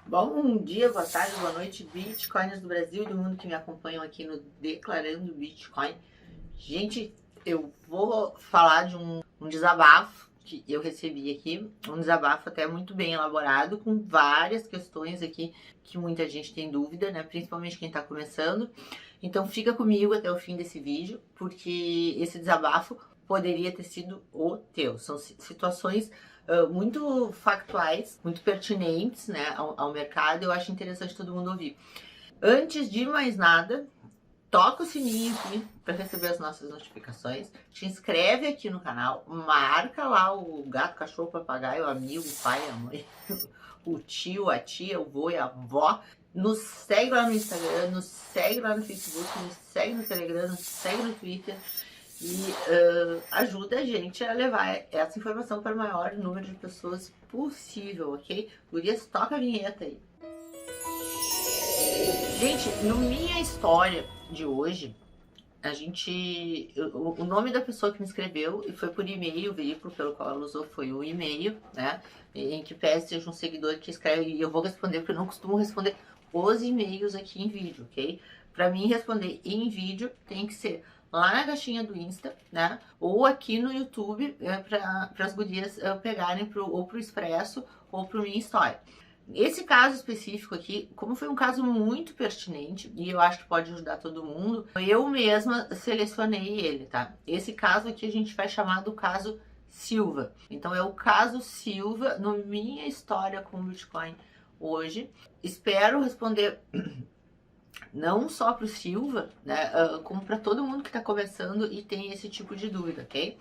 Bom dia, boa tarde, boa noite, Bitcoiners do Brasil e do mundo que me acompanham aqui no Declarando Bitcoin. Gente, eu vou falar de um desabafo que eu recebi aqui, um desabafo até muito bem elaborado, com várias questões aqui que muita gente tem dúvida, né? Principalmente quem tá começando. Então fica comigo até o fim desse vídeo, porque esse desabafo poderia ter sido o teu. São situações muito factuais, muito pertinentes, né, ao mercado. Eu acho interessante todo mundo ouvir. Antes de mais nada, toca o sininho aqui para receber as nossas notificações. Te inscreve aqui no canal, marca lá o gato, cachorro, papagaio, o amigo, o pai, a mãe, o tio, a tia, o vô e a avó. Nos segue lá no Instagram, nos segue lá no Facebook, nos segue no Telegram, nos segue no Twitter e ajuda a gente a levar essa informação para o maior número de pessoas possível, ok? Gurias, toca a vinheta aí. Gente, no Minha História de hoje, o nome da pessoa que me escreveu e foi por e-mail, o veículo pelo qual ela usou foi o e-mail, né? Em que pese seja um seguidor que escreve, e eu vou responder porque eu não costumo responder os e-mails aqui em vídeo, ok? Para mim responder em vídeo tem que ser lá na caixinha do Insta, né? Ou aqui no YouTube, para as gurias pegarem ou pro Expresso ou pro Minha História. Esse caso específico aqui, como foi um caso muito pertinente e eu acho que pode ajudar todo mundo, eu mesma selecionei ele, tá? Esse caso aqui a gente vai chamar do caso Silva. Então é o caso Silva no Minha História com o Bitcoin hoje. Espero responder não só para o Silva, né, como para todo mundo que está começando e tem esse tipo de dúvida, ok?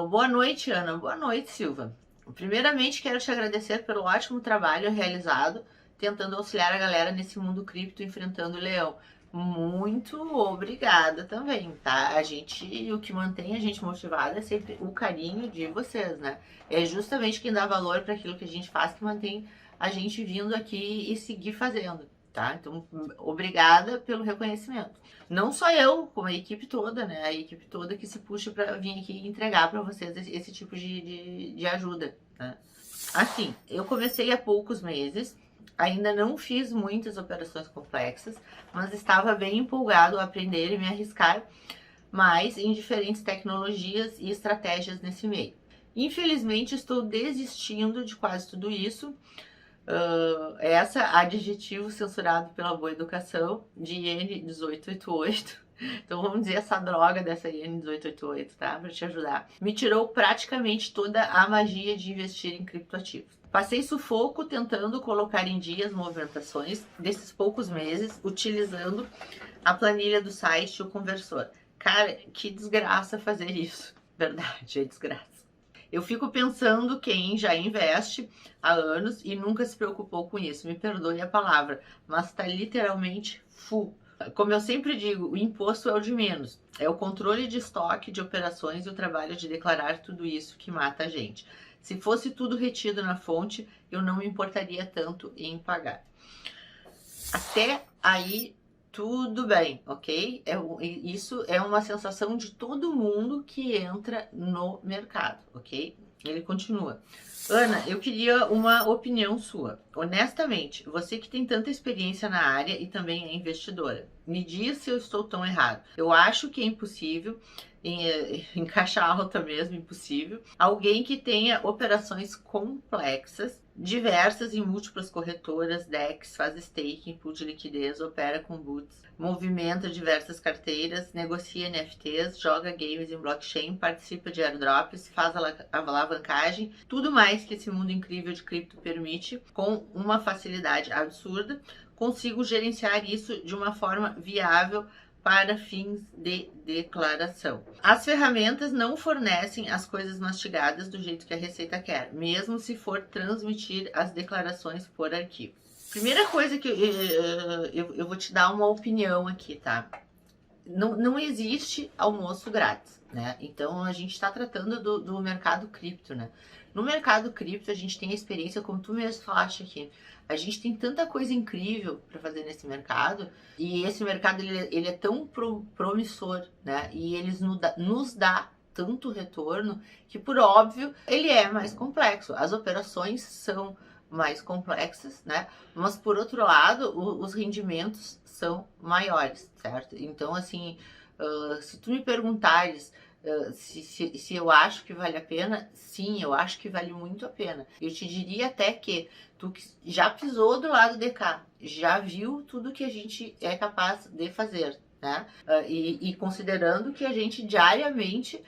Boa noite, Ana. Boa noite, Silva. Primeiramente, quero te agradecer pelo ótimo trabalho realizado, tentando auxiliar a galera nesse mundo cripto enfrentando o leão. Muito obrigada também, tá? O que mantém a gente motivada é sempre o carinho de vocês, né? É justamente quem dá valor para aquilo que a gente faz que mantém a gente vindo aqui e seguir fazendo, tá? Então, obrigada pelo reconhecimento. Não só eu, como a equipe toda, né? A equipe toda que se puxa para vir aqui e entregar para vocês esse tipo de ajuda, né? Assim, eu comecei há poucos meses, ainda não fiz muitas operações complexas, mas estava bem empolgado a aprender e me arriscar mais em diferentes tecnologias e estratégias nesse meio. Infelizmente, estou desistindo de quase tudo isso. Essa adjetivo censurado pela boa educação de IN 1888. Então vamos dizer essa droga dessa IN 1888, tá? Pra te ajudar. Me tirou praticamente toda a magia de investir em criptoativos. Passei sufoco tentando colocar em dia as movimentações desses poucos meses, utilizando a planilha do site, o conversor. Cara, que desgraça fazer isso. Verdade, é desgraça. Eu fico pensando quem já investe há anos e nunca se preocupou com isso. Me perdoe a palavra, mas tá literalmente full. Como eu sempre digo, o imposto é o de menos. É o controle de estoque de operações e o trabalho de declarar tudo isso que mata a gente. Se fosse tudo retido na fonte, eu não me importaria tanto em pagar. Até aí, tudo bem, ok? Isso é uma sensação de todo mundo que entra no mercado, ok? Ele continua. Ana, eu queria uma opinião sua. Honestamente, você que tem tanta experiência na área e também é investidora, me diz se eu estou tão errado. Eu acho que é impossível, em caixa alta mesmo, impossível, alguém que tenha operações complexas, diversas em múltiplas corretoras, DEX, faz staking, pool de liquidez, opera com boots, movimenta diversas carteiras, negocia NFTs, joga games em blockchain, participa de airdrops, faz alavancagem, tudo mais que esse mundo incrível de cripto permite, com uma facilidade absurda, consigo gerenciar isso de uma forma viável para fins de declaração. As ferramentas não fornecem as coisas mastigadas do jeito que a Receita quer, mesmo se for transmitir as declarações por arquivo. Primeira coisa que eu vou te dar uma opinião aqui, tá? Não existe almoço grátis, né? Então a gente está tratando do mercado cripto, né? No mercado cripto a gente tem a experiência, como tu mesmo falaste aqui, a gente tem tanta coisa incrível para fazer nesse mercado e esse mercado ele é tão promissor, né? E eles nos dá tanto retorno que, por óbvio, ele é mais complexo. As operações são mais complexas, né? Mas por outro lado, os rendimentos são maiores, certo? Então, assim, se tu me perguntares se eu acho que vale a pena, sim, eu acho que vale muito a pena. Eu te diria até que tu que já pisou do lado de cá, já viu tudo que a gente é capaz de fazer, né? E considerando que a gente diariamente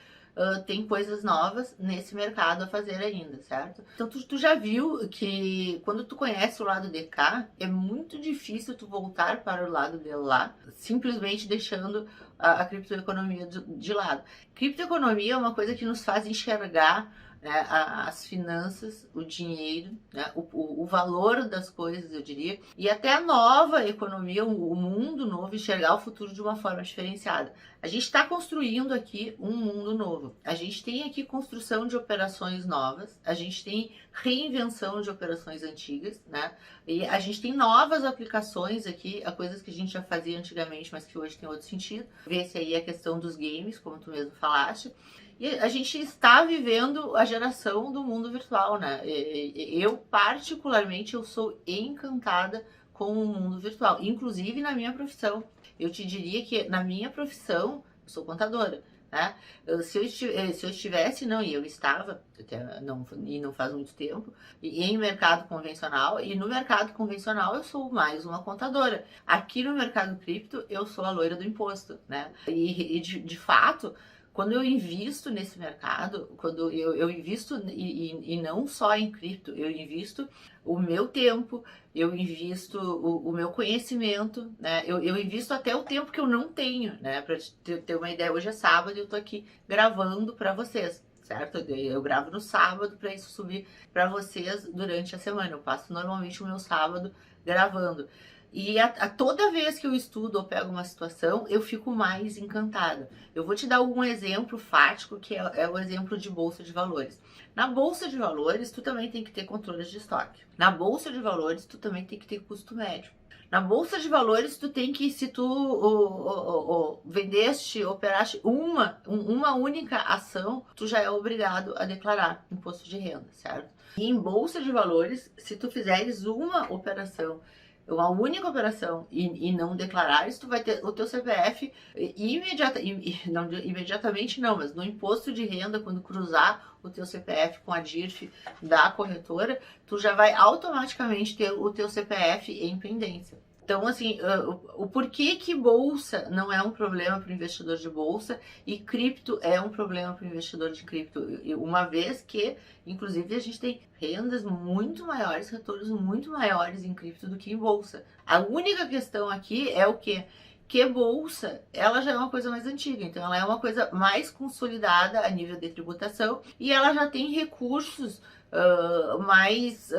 tem coisas novas nesse mercado a fazer ainda, certo? Então tu já viu que quando tu conhece o lado de cá, é muito difícil tu voltar para o lado de lá, simplesmente deixando a criptoeconomia de lado. Criptoeconomia é uma coisa que nos faz enxergar, né, as finanças, o dinheiro, né, o valor das coisas, eu diria, e até a nova economia, o mundo novo, enxergar o futuro de uma forma diferenciada. A gente está construindo aqui um mundo novo. A gente tem aqui construção de operações novas, a gente tem reinvenção de operações antigas, né? E a gente tem novas aplicações aqui, a coisas que a gente já fazia antigamente, mas que hoje tem outro sentido. Vê-se aí a questão dos games, como tu mesmo falaste. E a gente está vivendo a geração do mundo virtual, né? Eu, particularmente, eu sou encantada com o mundo virtual, inclusive na minha profissão. Eu te diria que na minha profissão, eu sou contadora, né? Se eu estivesse, não, e eu estava, até não, e não faz muito tempo, em mercado convencional, e no mercado convencional eu sou mais uma contadora. Aqui no mercado cripto, eu sou a loira do imposto, né? E de fato, quando eu invisto nesse mercado, quando eu invisto, e não só em cripto, eu invisto o meu tempo, eu invisto o meu conhecimento, né? Eu invisto até o tempo que eu não tenho, né? Para ter uma ideia, hoje é sábado e eu tô aqui gravando para vocês, certo? Eu gravo no sábado para isso subir para vocês durante a semana. Eu passo normalmente o meu sábado gravando. E toda vez que eu estudo ou pego uma situação, eu fico mais encantada. Eu vou te dar um exemplo fático, que é o exemplo de bolsa de valores. Na bolsa de valores, tu também tem que ter controle de estoque. Na bolsa de valores, tu também tem que ter custo médio. Na bolsa de valores, tu tem que, se tu vendeste, operaste uma única ação, tu já é obrigado a declarar imposto de renda, certo? E em bolsa de valores, se tu fizeres uma única operação e não declarares, tu vai ter o teu CPF imediatamente não, mas no imposto de renda, quando cruzar o teu CPF com a DIRF da corretora, tu já vai automaticamente ter o teu CPF em pendência. Então, assim, o porquê que bolsa não é um problema para o investidor de bolsa e cripto é um problema para o investidor de cripto, uma vez que, inclusive, a gente tem rendas muito maiores, retornos muito maiores em cripto do que em bolsa. A única questão aqui é o quê? Que bolsa, ela já é uma coisa mais antiga, então ela é uma coisa mais consolidada a nível de tributação e ela já tem recursos mais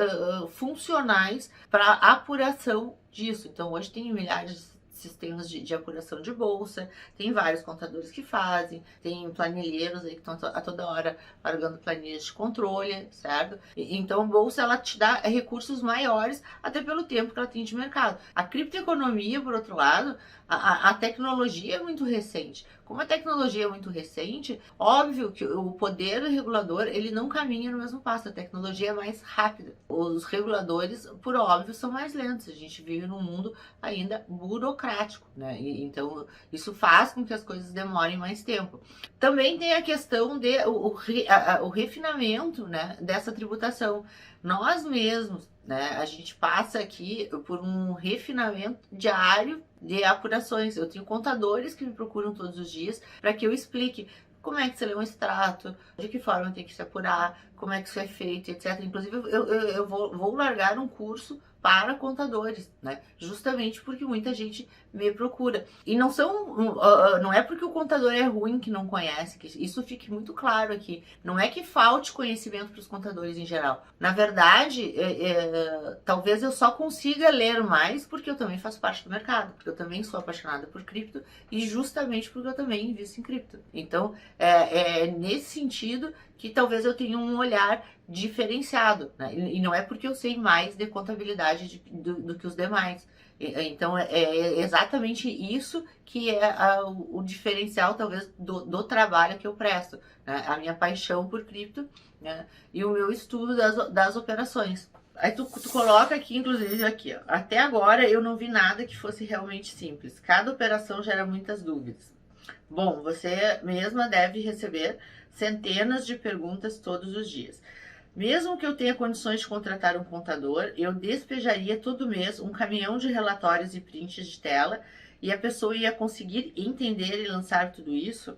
funcionais para apuração disso. Então hoje tem milhares de sistemas de apuração de bolsa, tem vários contadores que fazem, tem planilheiros aí que estão a toda hora largando planilhas de controle, certo? Então a bolsa ela te dá recursos maiores até pelo tempo que ela tem de mercado. A criptoeconomia, por outro lado, a tecnologia é muito recente. Como a tecnologia é muito recente, óbvio que o poder regulador ele não caminha no mesmo passo, a tecnologia é mais rápida. Os reguladores, por óbvio, são mais lentos. A gente vive num mundo ainda burocrático, né? Então isso faz com que as coisas demorem mais tempo. Também tem a questão de o refinamento, né, dessa tributação. Nós mesmos, né, a gente passa aqui por um refinamento diário de apurações. Eu tenho contadores que me procuram todos os dias para que eu explique como é que você lê um extrato, de que forma tem que se apurar, como é que isso é feito, etc. Inclusive, eu vou largar um curso para contadores, né? Justamente porque muita gente me procura. E não é porque o contador é ruim que não conhece, que isso fique muito claro aqui. Não é que falte conhecimento para os contadores em geral. Na verdade, talvez eu só consiga ler mais porque eu também faço parte do mercado, porque eu também sou apaixonada por cripto e justamente porque eu também invisto em cripto. Então, é nesse sentido que talvez eu tenha um olhar diferenciado, né? E não é porque eu sei mais de contabilidade do que os demais. Então é exatamente isso que é o diferencial talvez do trabalho que eu presto, né? A minha paixão por cripto, né? E o meu estudo das operações. Aí tu coloca aqui, inclusive aqui, ó. Até agora eu não vi nada que fosse realmente simples. Cada operação gera muitas dúvidas. Bom, você mesma deve receber centenas de perguntas todos os dias. Mesmo que eu tenha condições de contratar um contador, eu despejaria todo mês um caminhão de relatórios e prints de tela e a pessoa ia conseguir entender e lançar tudo isso?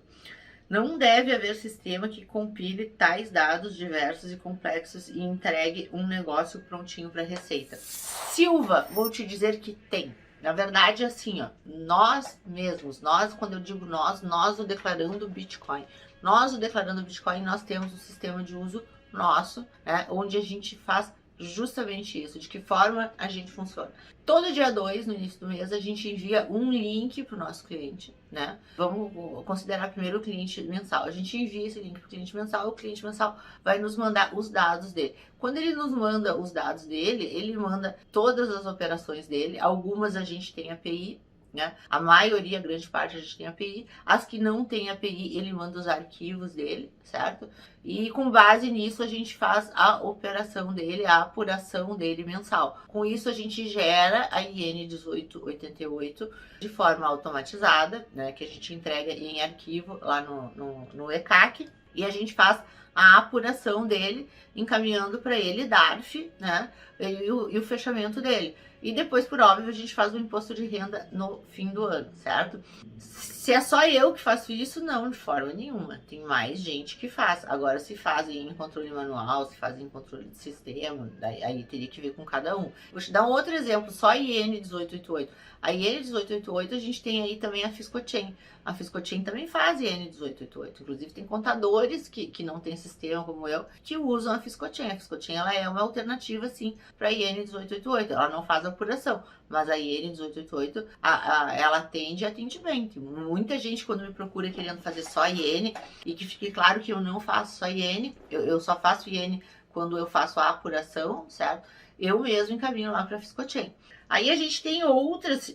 Não deve haver sistema que compile tais dados diversos e complexos e entregue um negócio prontinho para receita. Silva, vou te dizer que tem. Na verdade, assim, ó, nós mesmos, nós, quando eu digo nós o Declarando Bitcoin. Nós o Declarando Bitcoin, nós temos um sistema de uso nosso, né, onde a gente faz justamente isso, de que forma a gente funciona. Todo dia 2, no início do mês, a gente envia um link para o nosso cliente, né? Vamos considerar primeiro o cliente mensal. A gente envia esse link para o cliente mensal vai nos mandar os dados dele. Quando ele nos manda os dados dele, ele manda todas as operações dele, algumas a gente tem API, né? A maioria, a grande parte, a gente tem API. As que não tem API, ele manda os arquivos dele, certo? E com base nisso, a gente faz a operação dele, a apuração dele mensal. Com isso, a gente gera a IN 1888 de forma automatizada, né? Que a gente entrega em arquivo lá no ECAC. E a gente faz a apuração dele, encaminhando para ele DARF, né? E o fechamento dele. E depois, por óbvio, a gente faz o imposto de renda no fim do ano, certo? Se é só eu que faço isso, não, de forma nenhuma. Tem mais gente que faz. Agora, se fazem em controle manual, se fazem em controle de sistema, aí teria que ver com cada um. Vou te dar um outro exemplo, só a IN 1888. A IN 1888, a gente tem aí também a Fiscochain. A Fiscochain também faz IN 1888. Inclusive, tem contadores que não tem sistema como eu, que usam a Fiscochain. A Fiscochain, ela é uma alternativa, sim, para a IN 1888. Ela não faz apuração, mas a IN 1888, ela atende bem. Tem muita gente quando me procura querendo fazer só IN, e que fique claro que eu não faço só IN, eu só faço IN quando eu faço a apuração, certo? Eu mesmo encaminho lá para a Fiscochain. Aí a gente tem outras,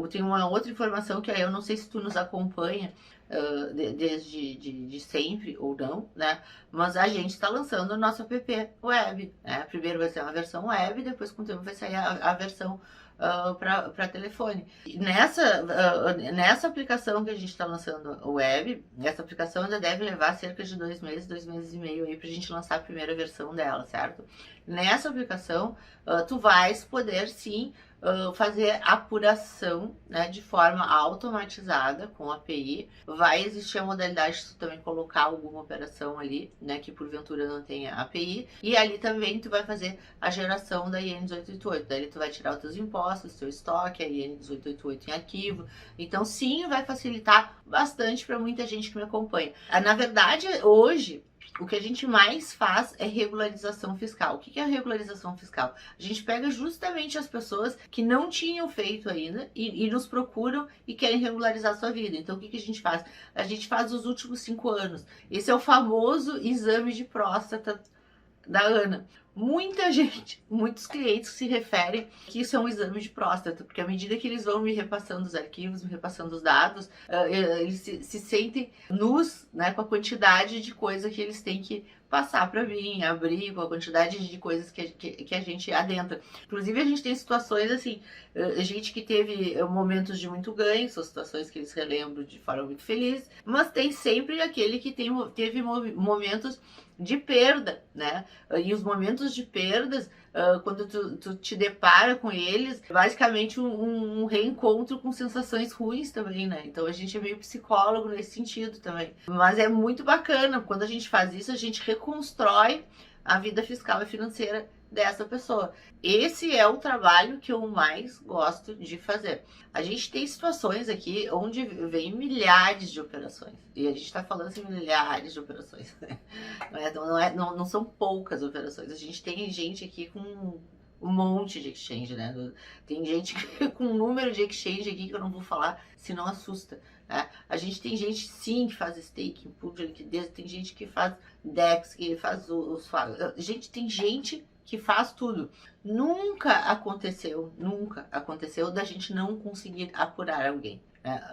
tem uma outra informação que aí eu não sei se tu nos acompanha desde de sempre ou não, né? Mas a gente está lançando o nosso app web, né? Primeiro vai ser uma versão web, depois com o tempo vai sair a versão para telefone. Nessa aplicação que a gente está lançando web, essa aplicação ainda deve levar cerca de 2 meses e meio aí para a gente lançar a primeira versão dela, certo? Nessa aplicação, tu vais poder sim fazer apuração, né, de forma automatizada com a API. Vai existir a modalidade de tu também colocar alguma operação ali, né, que porventura não tenha API, e ali também tu vai fazer a geração da IN 1888. Daí tu vai tirar os teus impostos, teu estoque, a IN 1888 em arquivo. Então sim, vai facilitar bastante para muita gente que me acompanha. Na verdade, hoje o que a gente mais faz é regularização fiscal. O que é a regularização fiscal? A gente pega justamente as pessoas que não tinham feito ainda e nos procuram e querem regularizar a sua vida. Então, o que a gente faz? A gente faz os últimos 5 anos. Esse é o famoso exame de próstata da Ana. Muita gente, muitos clientes se referem que isso é um exame de próstata, porque à medida que eles vão me repassando os arquivos, me repassando os dados, eles se sentem nus, né, com a quantidade de coisa que eles têm que passar para mim, abrir, com a quantidade de coisas que a gente adentra. Inclusive, a gente tem situações assim, gente que teve momentos de muito ganho, são situações que eles relembram de forma muito feliz, mas tem sempre aquele que teve momentos de perda, né? E os momentos de perdas, quando tu te depara com eles, é basicamente um reencontro com sensações ruins também, né? Então a gente é meio psicólogo nesse sentido também. Mas é muito bacana, quando a gente faz isso, a gente reconstrói a vida fiscal e financeira dessa pessoa. Esse é o trabalho que eu mais gosto de fazer. A gente tem situações aqui onde vem milhares de operações. E a gente está falando assim, milhares de operações. Não são poucas operações. A gente tem gente aqui com um monte de exchange, né? Tem gente com um número de exchange aqui que eu não vou falar, se não assusta. Né? A gente tem gente, sim, que faz staking, pool de liquidez, tem gente que faz DEX, que faz gente, tem gente que faz tudo. Nunca aconteceu da gente não conseguir apurar alguém. Né?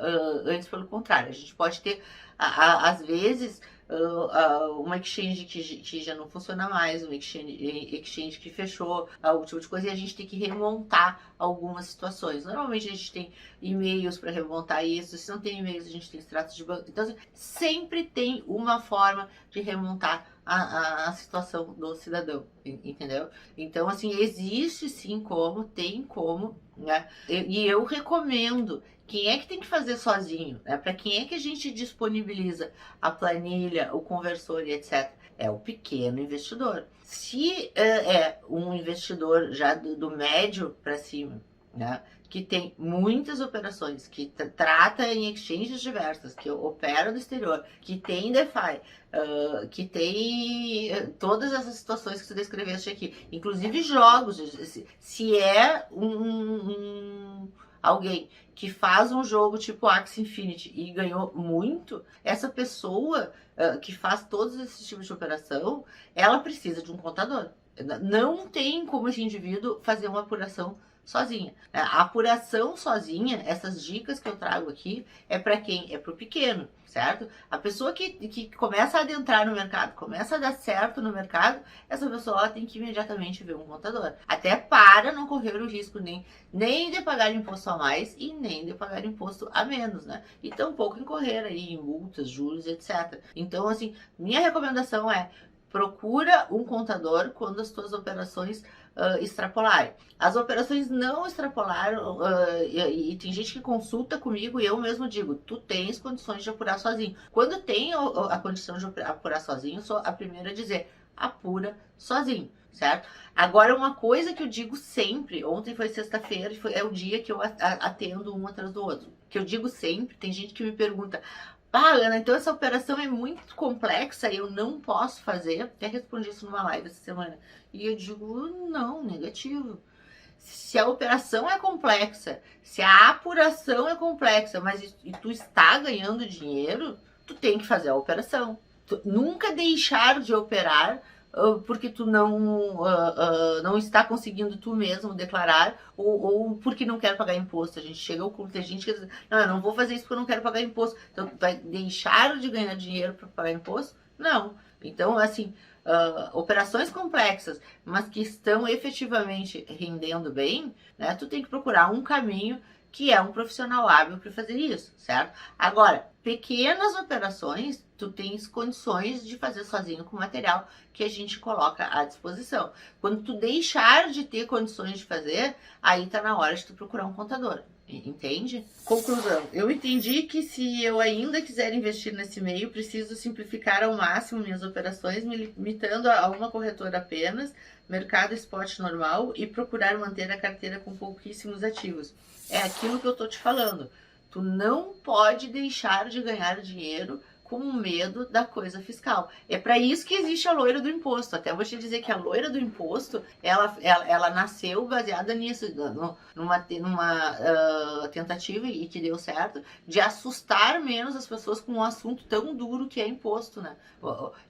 Antes, pelo contrário, a gente pode ter, às vezes, uma exchange que já não funciona mais, uma exchange que fechou, o tipo de coisa, e a gente tem que remontar algumas situações. Normalmente a gente tem e-mails para remontar isso, se não tem e-mails a gente tem extratos de banco. Então, assim, sempre tem uma forma de remontar a situação do cidadão, entendeu? Então, assim, existe sim como, tem como, né? E eu recomendo. Quem é que tem que fazer sozinho? Né? Para quem é que a gente disponibiliza a planilha, o conversor e etc? É o pequeno investidor. Se é um investidor já do médio para cima, né? Que tem muitas operações, que trata em exchanges diversas, que opera no exterior, que tem DeFi, que tem todas essas situações que você descreveste aqui, inclusive jogos. Se é alguém que faz um jogo tipo Axie Infinity e ganhou muito, essa pessoa que faz todos esses tipos de operação, ela precisa de um contador. Não tem como esse indivíduo fazer uma apuração sozinha. A apuração sozinha, essas dicas que eu trago aqui, é para quem? É para o pequeno, certo? A pessoa que começa a adentrar no mercado, começa a dar certo no mercado, essa pessoa ela tem que imediatamente ver um contador. Até para não correr o risco nem de pagar imposto a mais e nem de pagar imposto a menos, né? E tampouco incorrer aí em multas, juros, etc. Então, assim, minha recomendação é procura um contador quando as tuas operações extrapolarem. As operações não extrapolaram, e tem gente que consulta comigo e eu mesmo digo, tu tens condições de apurar sozinho. Quando tem a condição de apurar sozinho, sou a primeira a dizer, apura sozinho, certo? Agora, uma coisa que eu digo sempre, ontem foi sexta-feira, é o dia que eu atendo um atrás do outro, que eu digo sempre, tem gente que me pergunta, Ana, então essa operação é muito complexa e eu não posso fazer. Até respondi isso numa live essa semana. E eu digo, não, negativo. Se a operação é complexa, se a apuração é complexa, mas e tu está ganhando dinheiro, tu tem que fazer a operação. Tu nunca deixar de operar porque tu não está conseguindo tu mesmo declarar ou porque não quer pagar imposto. A gente chega ao culto, a gente diz, não, eu não vou fazer isso porque eu não quero pagar imposto. Então, tu vai deixar de ganhar dinheiro para pagar imposto? Não. Então, assim, operações complexas, mas que estão efetivamente rendendo bem, né? Tu tem que procurar um caminho que é um profissional hábil para fazer isso, certo? Agora, pequenas operações, tu tens condições de fazer sozinho com o material que a gente coloca à disposição. Quando tu deixar de ter condições de fazer, aí tá na hora de tu procurar um contador. Entende? Conclusão. Eu entendi que se eu ainda quiser investir nesse meio, preciso simplificar ao máximo minhas operações, me limitando a uma corretora apenas, mercado spot normal e procurar manter a carteira com pouquíssimos ativos. É aquilo que eu tô te falando. Tu não pode deixar de ganhar dinheiro com medo da coisa fiscal. É para isso que existe a loira do imposto. Até vou te dizer que a loira do imposto, ela nasceu baseada nisso, numa tentativa, e que deu certo, de assustar menos as pessoas com um assunto tão duro que é imposto, né?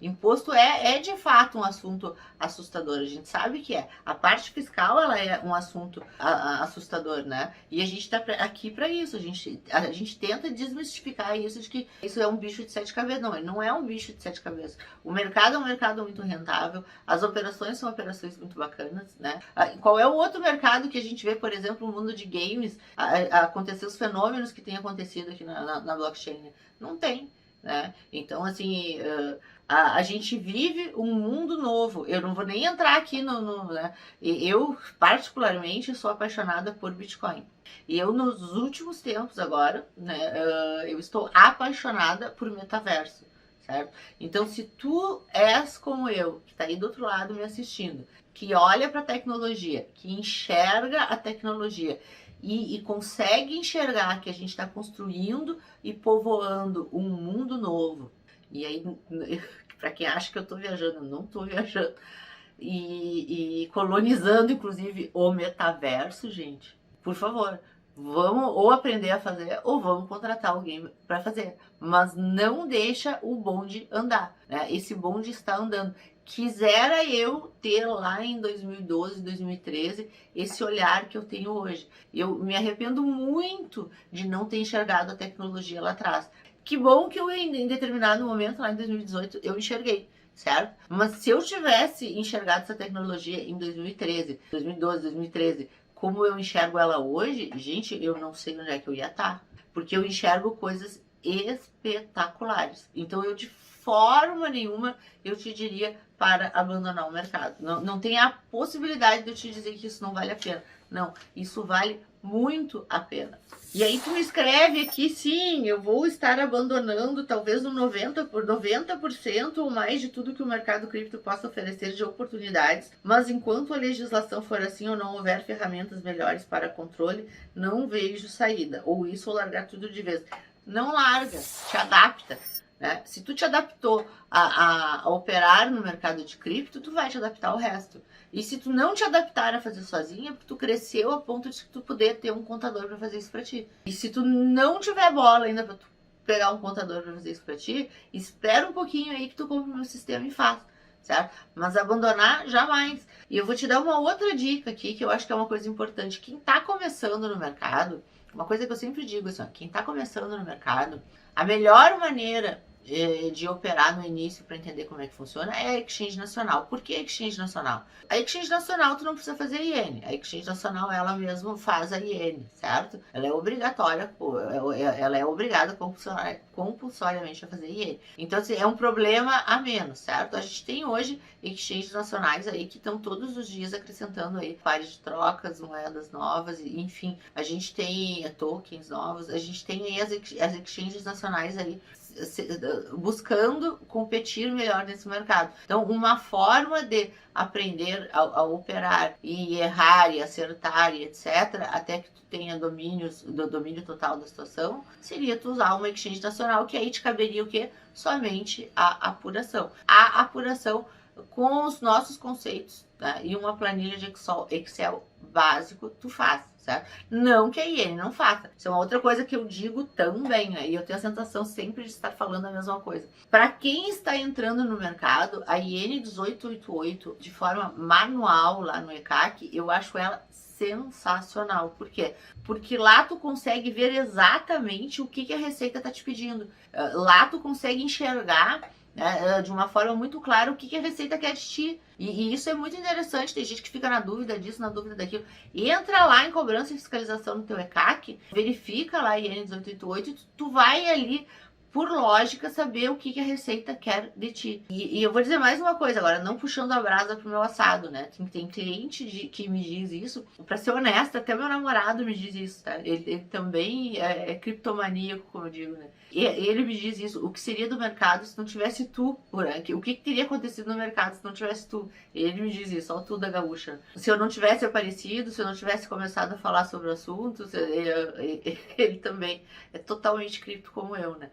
Imposto é de fato um assunto assustador, a gente sabe que é. A parte fiscal, ela é um assunto assustador, né? E a gente tá aqui para isso, a gente tenta desmistificar isso de que isso é um bicho de sete cabeças. Não, ele não é um bicho de sete cabeças. O mercado é um mercado muito rentável, as operações são operações muito bacanas, né? Qual é o outro mercado que a gente vê, por exemplo, no mundo de games, acontecer os fenômenos que tem acontecido aqui na blockchain? Não tem, né? Então, assim, a gente vive um mundo novo. Eu não vou nem entrar aqui né? Eu, particularmente, sou apaixonada por Bitcoin. E eu, nos últimos tempos agora, né, eu estou apaixonada por metaverso, certo? Então, se tu és como eu, que está aí do outro lado me assistindo, que olha para a tecnologia, que enxerga a tecnologia e consegue enxergar que a gente está construindo e povoando um mundo novo, e aí, para quem acha que eu estou viajando, eu não estou viajando, e colonizando, inclusive, o metaverso, gente, por favor, vamos ou aprender a fazer ou vamos contratar alguém para fazer. Mas não deixa o bonde andar, né? Esse bonde está andando. Quisera eu ter lá em 2012, 2013, esse olhar que eu tenho hoje. Eu me arrependo muito de não ter enxergado a tecnologia lá atrás. Que bom que eu, em determinado momento, lá em 2018, eu enxerguei, certo? Mas se eu tivesse enxergado essa tecnologia em 2013, 2012, 2013, como eu enxergo ela hoje, gente, eu não sei onde é que eu ia estar. Porque eu enxergo coisas espetaculares. Então, eu de forma nenhuma, eu te diria para abandonar o mercado. Não tem a possibilidade de eu te dizer que isso não vale a pena. Não, isso vale muito a pena. E aí tu me escreve aqui, sim, eu vou estar abandonando talvez um 90% ou mais de tudo que o mercado cripto possa oferecer de oportunidades, mas enquanto a legislação for assim ou não houver ferramentas melhores para controle, não vejo saída. Ou isso ou largar tudo de vez. Não larga, te adapta. Né? Se tu te adaptou a operar no mercado de cripto, tu vai te adaptar ao resto. E se tu não te adaptar a fazer sozinha, tu cresceu a ponto de tu poder ter um contador para fazer isso para ti. E se tu não tiver bola ainda para tu pegar um contador para fazer isso para ti, espera um pouquinho aí que tu compre o meu sistema e faz, certo? Mas abandonar, jamais. E eu vou te dar uma outra dica aqui, que eu acho que é uma coisa importante. Quem tá começando no mercado, uma coisa que eu sempre digo assim, ó, quem tá começando no mercado, a melhor maneira de operar no início para entender como é que funciona é a Exchange Nacional. Por que a Exchange Nacional? A Exchange Nacional tu não precisa fazer IN. A Exchange Nacional ela mesma faz a IN, certo? Ela é obrigatória, ela é obrigada compulsoriamente a fazer IN. Então assim, é um problema a menos, certo? A gente tem hoje exchanges nacionais aí que estão todos os dias acrescentando aí pares de trocas, moedas novas, enfim, a gente tem tokens novos, a gente tem aí as exchanges nacionais aí buscando competir melhor nesse mercado. Então, uma forma de aprender a operar e errar e acertar e etc, até que tu tenha domínio total da situação, seria tu usar uma exchange nacional, que aí te caberia o quê? Somente a apuração. A apuração com os nossos conceitos, né? E uma planilha de Excel básico, tu faz, certo? Não que a IN não faça. Isso é uma outra coisa que eu digo também, né? E eu tenho a sensação sempre de estar falando a mesma coisa. Para quem está entrando no mercado, a IN 1888, de forma manual lá no ECAC, eu acho ela sensacional. Por quê? Porque lá tu consegue ver exatamente o que a Receita tá te pedindo. Lá tu consegue enxergar de uma forma muito clara o que a Receita quer de ti. E isso é muito interessante. Tem gente que fica na dúvida disso, na dúvida daquilo. Entra lá em cobrança e fiscalização no teu ECAC, verifica lá a IN 1888 e tu vai ali, por lógica, saber o que a Receita quer de ti. E eu vou dizer mais uma coisa agora, não puxando a brasa pro meu assado, né? Tem cliente que me diz isso. Pra ser honesta, até meu namorado me diz isso, tá? Ele também é criptomaníaco, como eu digo, né? E ele me diz isso, o que seria do mercado se não tivesse tu, o que teria acontecido no mercado se não tivesse tu? Ele me diz isso, ó, tu da gaúcha. Se eu não tivesse aparecido, se eu não tivesse começado a falar sobre o assunto, ele também é totalmente cripto como eu, né?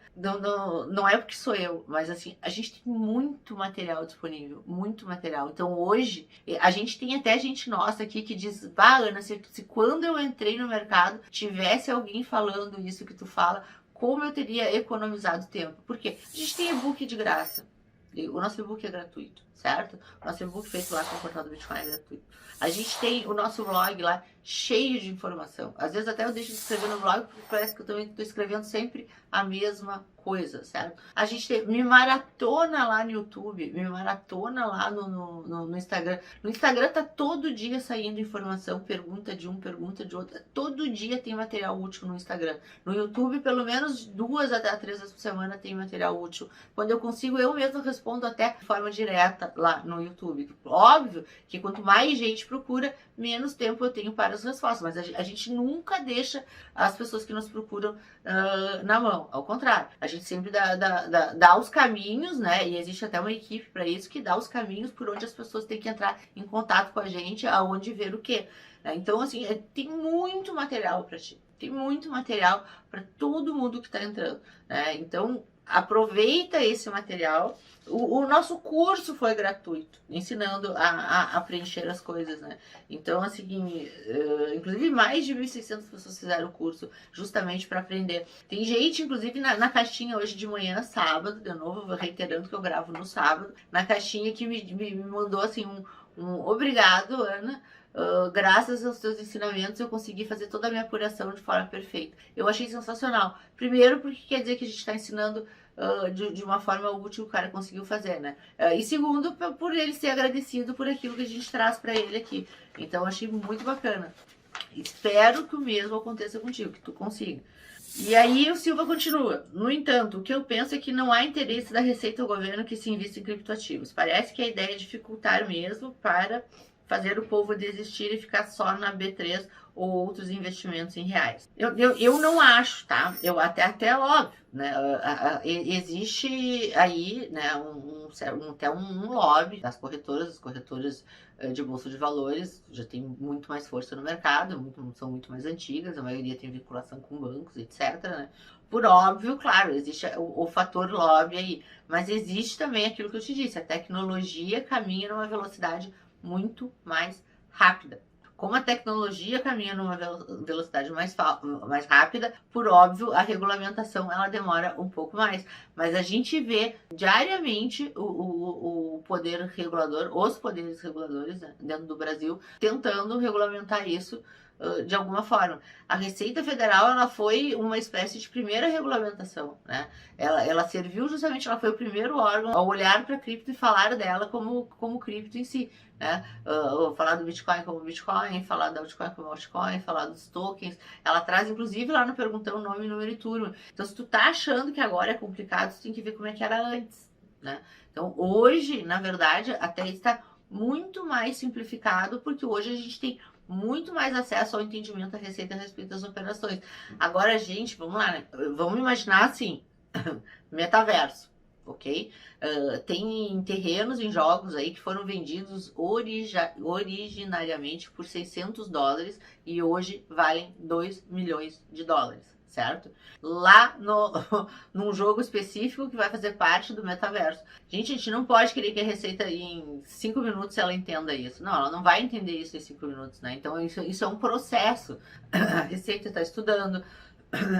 Não é porque sou eu, mas assim, a gente tem muito material disponível, muito material. Então hoje, a gente tem até gente nossa aqui que diz, bah, Ana, se quando eu entrei no mercado, tivesse alguém falando isso que tu fala, como eu teria economizado tempo? Por quê? A gente tem e-book de graça. O nosso e-book é gratuito, certo? O nosso e-book feito lá com o portal do Bitcoin é gratuito. A gente tem o nosso blog lá cheio de informação. Às vezes até eu deixo de escrever no blog porque parece que eu também estou escrevendo sempre a mesma coisa, certo? A gente me maratona lá no YouTube, me maratona lá no Instagram. No Instagram tá todo dia saindo informação, pergunta de um, pergunta de outro. Todo dia tem material útil no Instagram. No YouTube, pelo menos 2 até 3 vezes por semana tem material útil. Quando eu consigo, eu mesmo respondo até de forma direta lá no YouTube. Óbvio que quanto mais gente procura, menos tempo eu tenho para as respostas. Mas a gente nunca deixa as pessoas que nos procuram na mão. Ao contrário, a gente sempre dá os caminhos, né? E existe até uma equipe para isso que dá os caminhos por onde as pessoas têm que entrar em contato com a gente, aonde ver o quê. Então, assim, tem muito material para ti. Tem muito material para todo mundo que está entrando, né? Então, aproveita esse material. O nosso curso foi gratuito, ensinando a preencher as coisas, né? Então, assim, inclusive mais de 1.600 pessoas fizeram o curso justamente para aprender. Tem gente, inclusive, na caixinha hoje de manhã, sábado, de novo, reiterando que eu gravo no sábado, na caixinha que me mandou, assim, um obrigado, Ana, graças aos teus ensinamentos eu consegui fazer toda a minha apuração de forma perfeita. Eu achei sensacional. Primeiro porque quer dizer que a gente está ensinando de uma forma útil, o cara conseguiu fazer, né? E segundo, por ele ser agradecido por aquilo que a gente traz para ele aqui. Então, achei muito bacana. Espero que o mesmo aconteça contigo, que tu consiga. E aí o Silva continua. No entanto, o que eu penso é que não há interesse da Receita ou governo que se invista em criptoativos. Parece que a ideia é dificultar mesmo para fazer o povo desistir e ficar só na B3 ou outros investimentos em reais. Eu não acho, tá? Eu até óbvio, né? Existe aí, né, até um lobby das corretoras, as corretoras de bolsa de valores já tem muito mais força no mercado, são muito mais antigas, a maioria tem vinculação com bancos, etc, né? Por óbvio, claro, existe o fator lobby aí, mas existe também aquilo que eu te disse, a tecnologia caminha numa velocidade muito mais rápida. Como a tecnologia caminha numa velocidade mais rápida, por óbvio, a regulamentação ela demora um pouco mais. Mas a gente vê diariamente o poder regulador, os poderes reguladores, né, dentro do Brasil, tentando regulamentar isso de alguma forma. A Receita Federal ela foi uma espécie de primeira regulamentação, né? Ela serviu justamente, ela foi o primeiro órgão a olhar para a cripto e falar dela como cripto em si, né? Falar do Bitcoin como Bitcoin, falar da altcoin como altcoin, falar dos tokens. Ela traz, inclusive, lá no perguntão nome, número e turma. Então, se tu tá achando que agora é complicado, tu tem que ver como é que era antes, né? Então, hoje, na verdade, até está muito mais simplificado, porque hoje a gente tem muito mais acesso ao entendimento da Receita a respeito das operações. Agora, gente, vamos lá, né? Vamos imaginar assim, metaverso, ok? Tem terrenos em jogos aí que foram vendidos originariamente por $600 e hoje valem $2 milhões, certo? Lá num jogo específico que vai fazer parte do metaverso. A gente não pode querer que a Receita em 5 minutos ela entenda isso. Não, ela não vai entender isso em 5 minutos, né? Então isso é um processo. A Receita está estudando,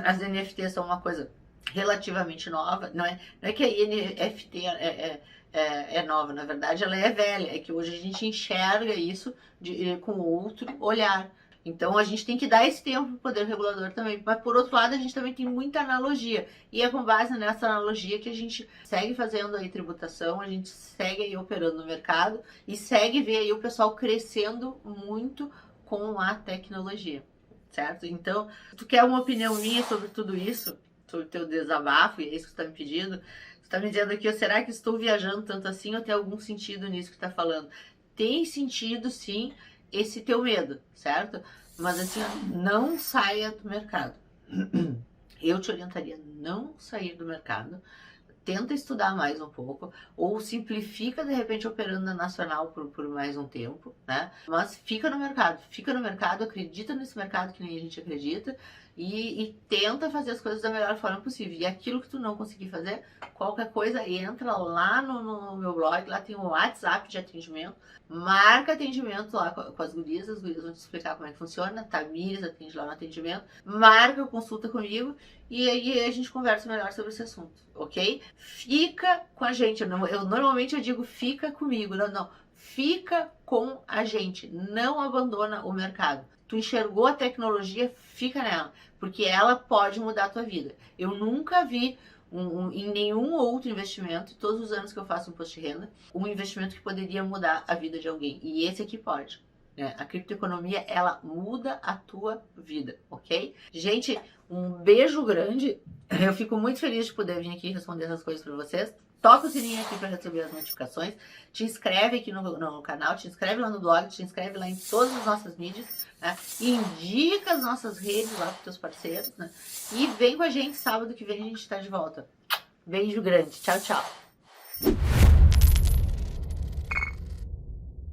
as NFTs são uma coisa relativamente nova, não é que a NFT é nova, na verdade ela é velha, é que hoje a gente enxerga isso com outro olhar. Então a gente tem que dar esse tempo para o poder regulador também, mas por outro lado a gente também tem muita analogia, e é com base nessa analogia que a gente segue fazendo aí tributação, a gente segue aí operando no mercado e segue ver aí o pessoal crescendo muito com a tecnologia, certo? Então, tu quer uma opinião minha sobre tudo isso, sobre o teu desabafo, e é isso que você está me pedindo? Você está me dizendo aqui, será que estou viajando tanto assim ou tem algum sentido nisso que está falando? Tem sentido, sim, esse teu medo, certo? Mas assim, não saia do mercado. Eu te orientaria a não sair do mercado. Tenta estudar mais um pouco, ou simplifica de repente operando na nacional por mais um tempo, né? Mas fica no mercado, acredita nesse mercado que nem a gente acredita e tenta fazer as coisas da melhor forma possível. E aquilo que tu não conseguir fazer, qualquer coisa, entra lá no meu blog, lá tem um WhatsApp de atendimento, marca atendimento lá com as gurias vão te explicar como é que funciona, Tamires atende lá no atendimento, marca consulta comigo e aí a gente conversa melhor sobre esse assunto, ok? Fica com a gente, normalmente eu digo fica comigo, não, fica com a gente, não abandona o mercado. Tu enxergou a tecnologia, fica nela, porque ela pode mudar a tua vida. Eu nunca vi em nenhum outro investimento, todos os anos que eu faço imposto de renda, um investimento que poderia mudar a vida de alguém. E esse aqui pode. Né? A criptoeconomia, ela muda a tua vida, ok? Gente, um beijo grande. Eu fico muito feliz de poder vir aqui responder essas coisas para vocês. Toca o sininho aqui para receber as notificações. Te inscreve aqui no canal, te inscreve lá no blog, te inscreve lá em todas as nossas mídias. Né? Indica as nossas redes lá para teus parceiros. Né? E vem com a gente sábado que vem, a gente está de volta. Beijo grande. Tchau, tchau.